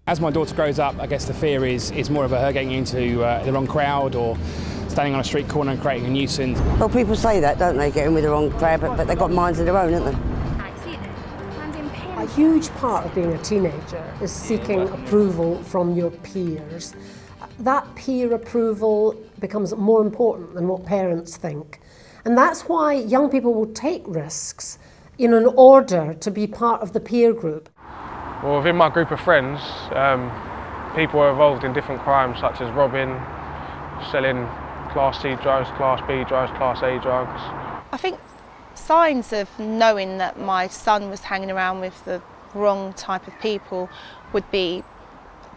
As my daughter grows up, I guess the fear is more of her getting into the wrong crowd or standing on a street corner and creating a nuisance. Well, people say that, don't they, get in with the wrong crowd, but they've got minds of their own, haven't they? A huge part of being a teenager is seeking approval from your peers. That peer approval becomes more important than what parents think. And that's why young people will take risks in order to be part of the peer group. Well, within my group of friends, people are involved in different crimes such as robbing, selling Class C drugs, Class B drugs, Class A drugs. I think signs of knowing that my son was hanging around with the wrong type of people would be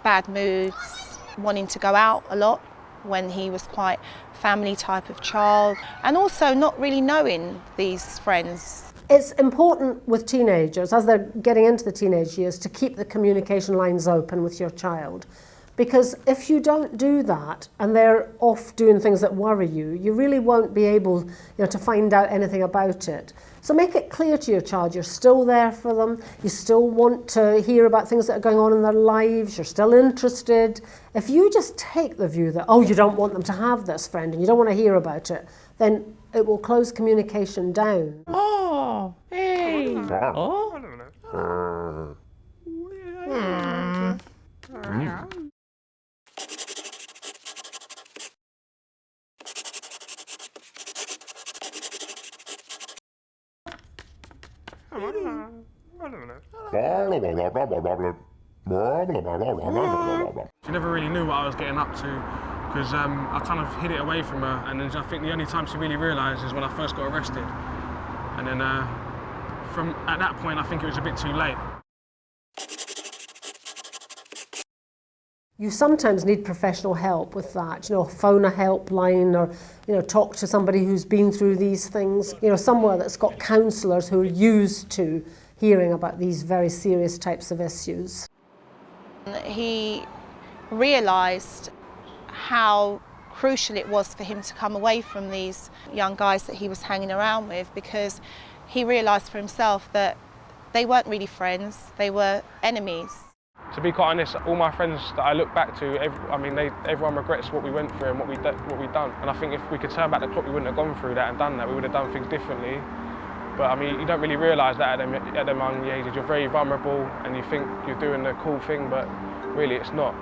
bad moods, wanting to go out a lot when he was quite family type of child, and also not really knowing these friends. It's important with teenagers, as they're getting into the teenage years, to keep the communication lines open with your child. Because if you don't do that and they're off doing things that worry you, you really won't be able, to find out anything about it. So make it clear to your child you're still there for them, you still want to hear about things that are going on in their lives, you're still interested. If you just take the view that, oh, you don't want them to have this friend and you don't want to hear about it, then it will close communication down. Oh, hey. Oh. She never really knew what I was getting up to because I kind of hid it away from her, and then I think the only time she really realised is when I first got arrested. And then at that point I think it was a bit too late. You sometimes need professional help with that, phone a helpline or, talk to somebody who's been through these things, somewhere that's got counsellors who are used to hearing about these very serious types of issues. He realised how crucial it was for him to come away from these young guys that he was hanging around with, because he realised for himself that they weren't really friends, they were enemies. To be quite honest, all my friends that I look back to, everyone regrets what we went through and what we've done. And I think if we could turn back the clock, we wouldn't have gone through that and done that. We would have done things differently. But you don't really realise that at them young ages. You're very vulnerable and you think you're doing the cool thing, but really it's not.